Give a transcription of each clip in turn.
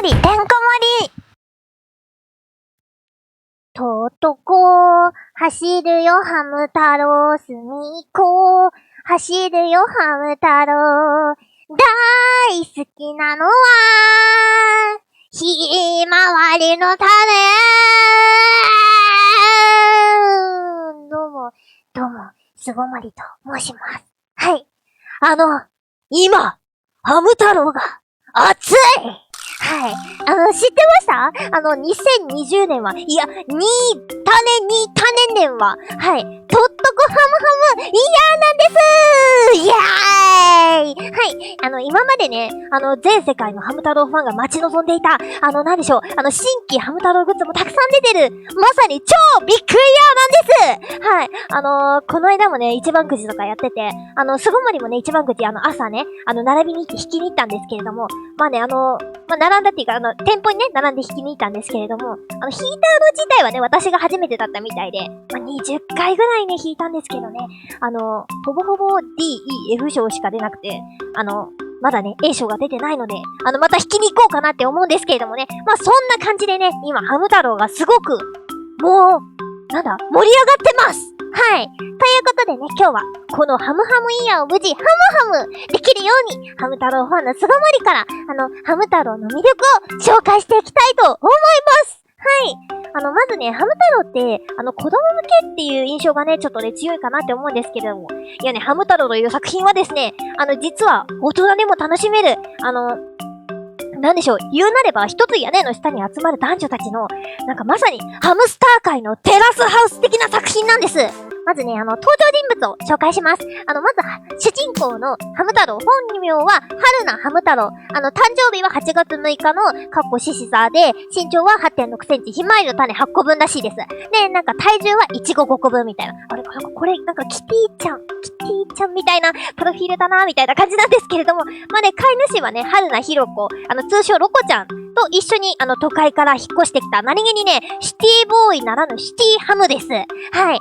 りてんこ盛り。とっとこ走るよハム太郎、すみっこ走るよハム太郎。大好きなのはひまわりの種。どうも、巣ごもりと申します。はい。今、ハム太郎が熱い。はい。知ってました？2020年は、いや、2種年は、はい。とっとこハムハムイヤーなんです。イエーイ。はい。今までね、全世界のハム太郎ファンが待ち望んでいた、なんでしょう、新規ハム太郎グッズもたくさん出てる、まさに超ビッグイヤーなんです。はい。この間もね、一番くじとかやってて、巣ごもりもね、一番くじ、朝ね、並びに行って引きに行ったんですけれども、まあね、並んだっていうか、店舗にね、並んで引きに行ったんですけれども、引いたの自体はね、私が初めてだったみたいで、まあ、20回ぐらいね、引いたんですけどね、ほぼほぼ D、E、F 賞しか出なくて、まだね、A 賞が出てないので、また引きに行こうかなって思うんですけれどもね、まあ、そんな感じでね、今、ハム太郎がすごく、もう、盛り上がってます。はい。ということでね、今日は、このハムハムイヤーを無事、ハムハムできるように、ハム太郎ファンの巣ごもりから、ハム太郎の魅力を紹介していきたいと思います。はい。まずね、ハム太郎って、子供向けっていう印象がね、ちょっとね、強いかなって思うんですけれども。いやね、ハム太郎という作品はですね、実は、大人でも楽しめる、なんでしょう、言うなれば一つ屋根の下に集まる男女たちの、なんかまさにハムスター界のテラスハウス的な作品なんです。まずね、登場人物を紹介します。まず、主人公のハム太郎、本名は春名ハム太郎。誕生日は8月6日の、獅子座で、身長は 8.6 センチ、ひまわりの種8個分らしいです。で、なんか体重はイチゴ5個分みたいな。あれ、これ、なんかキティちゃんみたいな、プロフィールだな、みたいな感じなんですけれども、まあね、飼い主はね、春名ひろ子、通称ロコちゃんと一緒に、都会から引っ越してきた、何気にね、シティボーイならぬシティハムです。はい。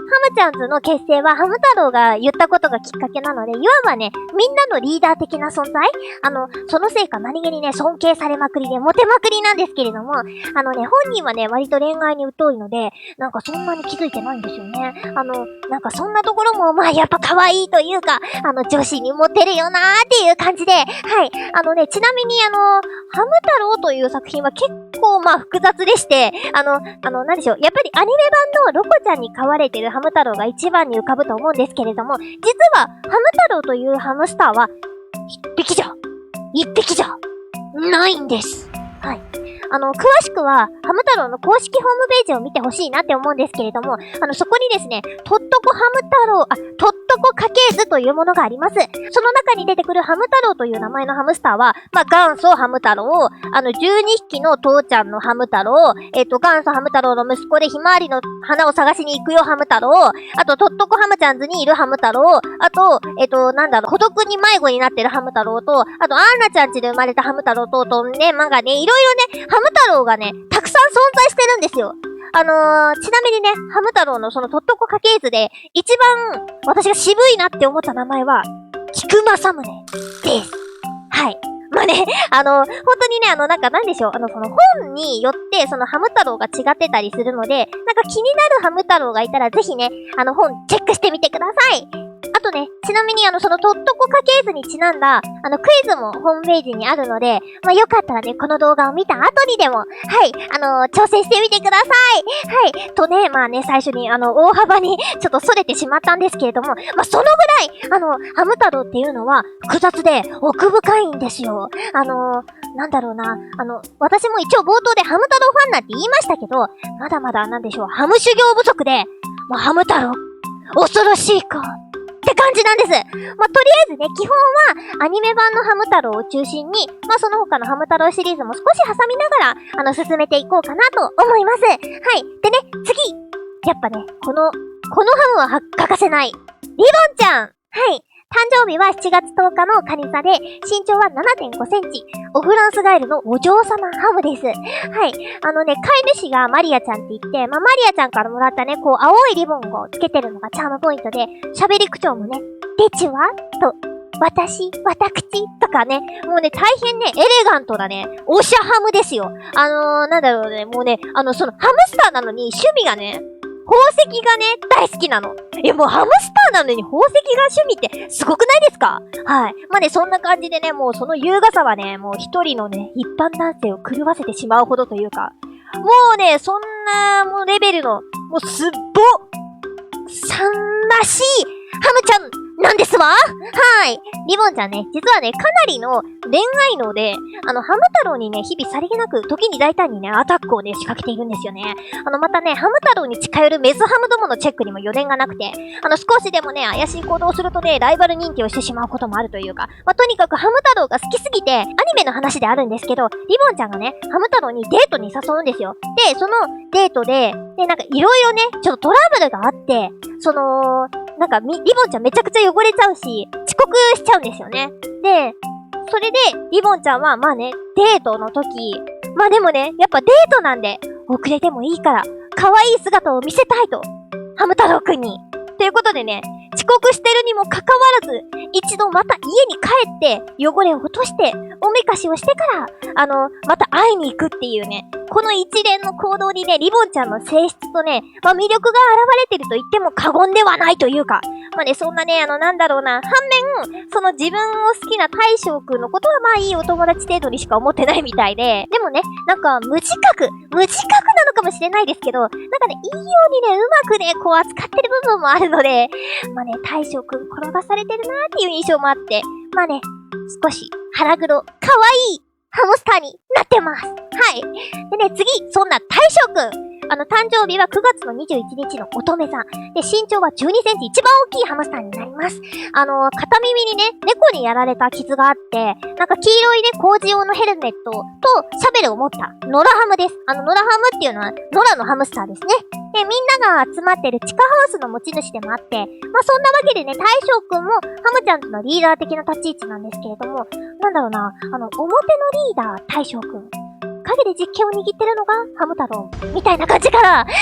ハムちゃんズの結成はハム太郎が言ったことがきっかけなので、いわばね、みんなのリーダー的な存在。そのせいか何気にね、尊敬されまくりで、モテまくりなんですけれども、本人はね、割と恋愛に疎いので、なんかそんなに気づいてないんですよね。なんかそんなところも、まあやっぱ可愛いというか、女子にモテるよなーっていう感じで、はい。ちなみにハム太郎という作品は結構まあ複雑でして、なんでしょう、やっぱりアニメ版のロコちゃんに飼われてるハム太郎が一番に浮かぶと思うんですけれども、実はハム太郎というハムスターは一匹じゃないんです。はい。詳しくは、ハム太郎の公式ホームページを見てほしいなって思うんですけれども、そこにですね、とっとこ家系図というものがあります。その中に出てくるハム太郎という名前のハムスターは、まあ、元祖ハム太郎、12匹の父ちゃんのハム太郎、元祖ハム太郎の息子でひまわりの花を探しに行くよハム太郎、あと、とっとこハムちゃんズにいるハム太郎、あと、孤独に迷子になってるハム太郎と、あと、アンナちゃん家で生まれたハム太郎とね、まがね、いろいろね、ハム太郎がね、たくさん存在してるんですよ。ちなみにね、ハム太郎のそのとっとこ家系図で、一番私が渋いなって思った名前は、菊正宗です。はい。まあね、本当にね、なんでしょう、その本によって、そのハム太郎が違ってたりするので、なんか気になるハム太郎がいたら、ぜひね、本チェックしてみてください。あとね、ちなみにそのとっとこ家系図にちなんだ、クイズもホームページにあるので、まあ、よかったらね、この動画を見た後にでも、はい、挑戦してみてください。はい。とね、まあね、最初に、大幅にちょっと逸れてしまったんですけれども、まあ、そのぐらい、ハム太郎っていうのは、複雑で奥深いんですよ。なんだろうな、私も一応冒頭でハム太郎ファンなんて言いましたけど、まだまだなんでしょう、ハム修行不足で、まあ、ハム太郎、恐ろしいか。って感じなんです。まあ、とりあえずね、基本はアニメ版のハム太郎を中心に、まあ、その他のハム太郎シリーズも少し挟みながら、進めていこうかなと思います。はい。でね、次やっぱね、このハムは欠かせない。リボンちゃん。はい。誕生日は7月10日のカニ座で、身長は 7.5 センチ。おフランスガエルのお嬢様ハムです。はい。飼い主がマリアちゃんって言って、まあ、マリアちゃんからもらったね、こう、青いリボンをつけてるのがチャームポイントで、喋り口調もね、でちわと私とかね、もうね、大変ね、エレガントなね、おしゃハムですよ。なんだろうね、もうね、そのハムスターなのに趣味がね、宝石がね、大好きなの。もうハムスターなのに宝石が趣味ってすごくないですか？はい。まあね、そんな感じでね、もうその優雅さはね、もう一人のね、一般男性を狂わせてしまうほどというか、もうね、そんな、もうレベルの、もうすっぼ、さんらしい、ハムちゃんなんですわ。はい。リボンちゃんね、実はね、かなりの恋愛脳で、ハム太郎にね、日々さりげなく、時に大胆にね、アタックをね、仕掛けているんですよね。またね、ハム太郎に近寄るメスハムどものチェックにも余念がなくて、少しでもね、怪しい行動をするとね、ライバル認定をしてしまうこともあるというか、まあ、とにかくハム太郎が好きすぎて、アニメの話であるんですけど、リボンちゃんがね、ハム太郎にデートに誘うんですよ。で、そのデートで、なんかいろいろね、ちょっとトラブルがあって、なんかリボンちゃんめちゃくちゃ汚れちゃうし、遅刻しちゃうんですよね。で、それで、リボンちゃんは、まあね、デートの時、まあでもね、やっぱデートなんで、遅れてもいいから、可愛い姿を見せたいと。ハム太郎くんに。ということでね、遅刻してるにもかかわらず、一度また家に帰って、汚れを落として、おめかしをしてから、また会いに行くっていうね、この一連の行動にね、リボンちゃんの性質とね、まあ魅力が現れてると言っても過言ではないというか、まあね、そんなね、なんだろうな、反面、その自分を好きな大将くんのことはまあいいお友達程度にしか思ってないみたいで、でもね、なんか無自覚なのかもしれないですけど、なんかね、いいようにね、うまくね、こう扱ってる部分もあるので、まあね、大将くん転がされてるなーっていう印象もあって、まあね、少し腹黒、可愛いハムスターになってます。はい。でね、次、そんな大将くん。誕生日は9月の21日の乙女さん。で、身長は12センチ、一番大きいハムスターになります。片耳にね、猫にやられた傷があって、なんか黄色いね、工事用のヘルメットとシャベルを持ったノラハムです。ノラハムっていうのは、ノラのハムスターですね。で、みんなが集まってる地下ハウスの持ち主でもあって、まあそんなわけでね、大将くんもハムちゃんとのリーダー的な立ち位置なんですけれども、なんだろうな、表のリーダー、大将くん。影で実権を握ってるのがハム太郎みたいな感じかな。大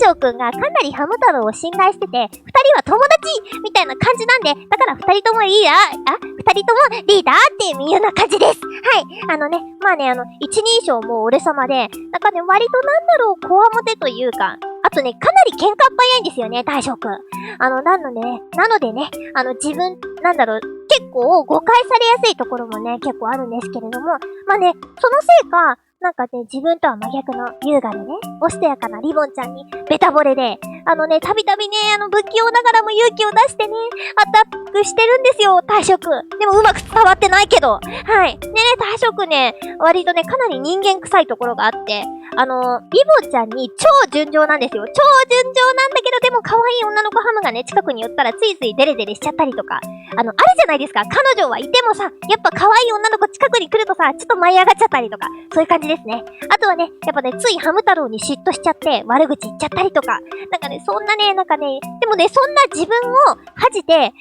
将くんがかなりハム太郎を信頼してて、二人は友達みたいな感じなんで、だから二人ともリーダーっていうような感じです。はい。まあね、一人称も俺様で、なんかね、割となんだろう、こわもてというか、あとね、かなり喧嘩っ早いんですよね、大将くん。なのでね、自分、なんだろう、結構誤解されやすいところもね、結構あるんですけれども、まあね、そのせいか、なんかね、自分とは真逆の優雅でね、おしとやかなリボンちゃんにベタ惚れで、たびたびね、不器用ながらも勇気を出してね、アタックしてるんですよ、大将くん。でもうまく伝わってないけど。はい。でね、大将くんね、割とね、かなり人間臭いところがあって、リボンちゃんに超純情なんですよ。超純情なんだけど、でも可愛い女の子ハムがね、近くに寄ったらついついデレデレしちゃったりとか、あるじゃないですか。彼女はいてもさ、やっぱ可愛い女の子近くに来るとさ、ちょっと舞い上がっちゃったりとか、そういう感じですね。あとはね、やっぱね、ついハム太郎に嫉妬しちゃって、悪口言っちゃったりとか、なんかね、そんなね、なんかね、でもね、そんな自分を恥じて、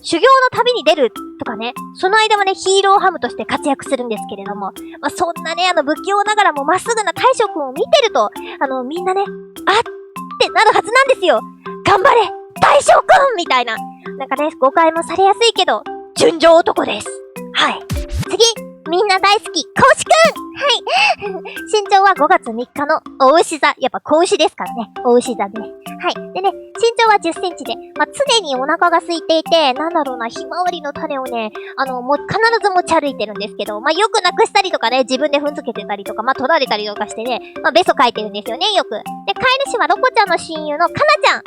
修行の旅に出るとかね、その間はね、ヒーローハムとして活躍するんですけれども、まあ、そんなね、不器用ながらもまっすぐな大将くんを見てると、みんなね、あってなるはずなんですよ。頑張れ大将くんみたいな。なんかね、誤解もされやすいけど、純情男です。はい。次みんな大好き、子牛くんはい。身長は5月3日のお牛座。やっぱ子牛ですからね。お牛座でね。はい。でね、身長は10センチで、まあ、常にお腹が空いていて、なんだろうな、ひまわりの種をね、必ず持ち歩いてるんですけど、まあ、よくなくしたりとかね、自分で踏んづけてたりとか、まあ、取られたりとかしてね、まあ、ベソ書いてるんですよね、よく。で、飼い主はロコちゃんの親友のカナちゃん。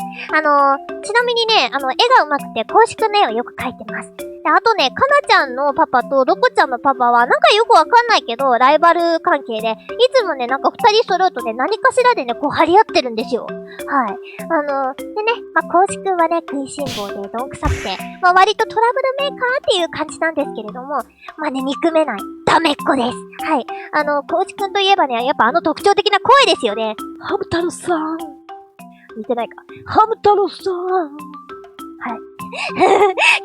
ちなみにね、絵が上手くて、子牛くんの絵をよく描いてます。で、あとね、かなちゃんのパパとロコちゃんのパパは、なんかよくわかんないけど、ライバル関係で、いつもね、なんか二人揃うとね、何かしらでね、こう張り合ってるんですよ。はい。でね、まあ、こうしくんはね、食いしん坊でどんくさくて、まあ、割とトラブルメーカーっていう感じなんですけれども、まあね、憎めない、ダメっ子です。はい。こうしくんといえばね、やっぱ特徴的な声ですよね。ハム太郎さん。似てないか。ハム太郎さん。はい。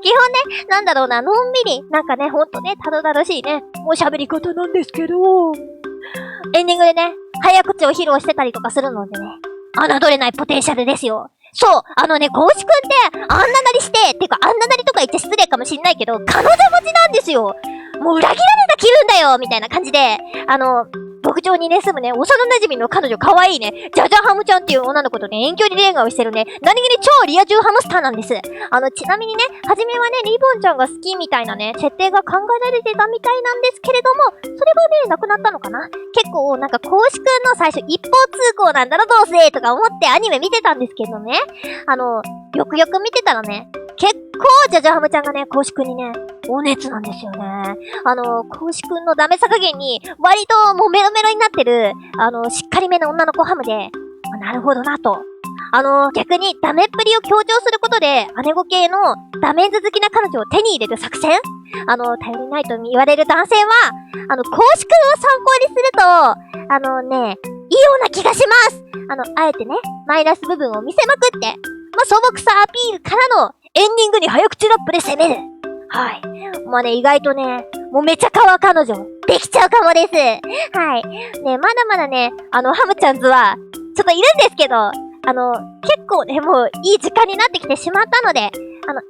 基本ね、なんだろうな、のんびり、なんかね、ほんとね、たどたどしいね、もう喋り方なんですけど、エンディングでね、早口を披露してたりとかするのでね、侮れないポテンシャルですよ。そう、公式くんって、あんななりして、てかあんななりとか言って失礼かもしんないけど、彼女持ちなんですよ。もう裏切られた気分だよみたいな感じで、牧場にね、住むね、幼馴染の彼女可愛いね、ジャジャハムちゃんっていう女の子とね、遠距離恋愛をしてるね、何気に超リア充ハムスターなんです。ちなみにね、初めはね、リボンちゃんが好きみたいなね、設定が考えられてたみたいなんですけれども、それがね、なくなったのかな。結構、なんか、公式くんの最初一方通行なんだろ、どうせとか思ってアニメ見てたんですけどね、よくよく見てたらね、結構、ジャジャハムちゃんがね、公式くんにね、お熱なんですよね。公式くんのダメさ加減に、割ともうメロメロになってる、しっかりめな女の子ハムで、なるほどなと。逆にダメっぷりを強調することで、姉子系のダメーズ好きな彼女を手に入れる作戦頼りないと言われる男性は、公式くんを参考にすると、いいような気がします。あえてね、マイナス部分を見せまくって、素朴さアピールからのエンディングに早口ラップで攻める。はい。意外とね、もうめちゃかわ彼女、できちゃうかもです。はい。ね、まだまだね、ハムちゃんズは、ちょっといるんですけど、結構ね、もういい時間になってきてしまったので、今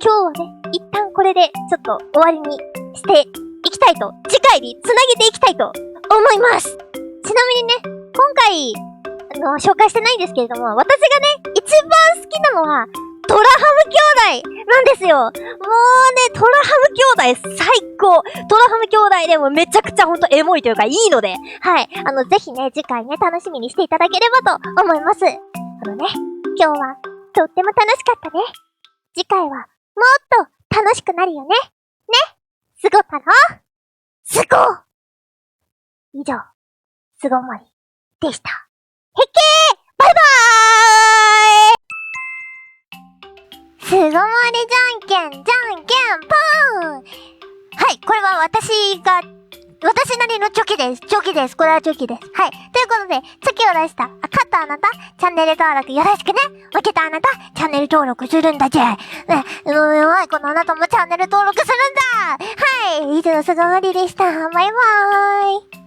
日はね、一旦これで、ちょっと終わりにしていきたいと、次回に繋げていきたいと思います。ちなみにね、今回、紹介してないんですけれども、私がね、一番好きなのは、トラハム兄弟なんですよ。もうね、トラハム兄弟最高。トラハム兄弟でもめちゃくちゃほんとエモいというかいいので、はい。ぜひね、次回ね、楽しみにしていただければと思います。今日はとっても楽しかったね。次回はもっと楽しくなるよね。ね。すご太郎。すご以上、すごもりでした。へっけーバイバーイすごもりじゃんけん、じゃんけんぽんはい、これは私なりのチョキです。チョキです。これはチョキです。はい。ということで、チョキを出した、勝ったあなた、チャンネル登録よろしくね。負けたあなた、チャンネル登録するんだぜ。ね、弱い子のあなたもチャンネル登録するんだはい、以上、すごもりでした。バイバーイ。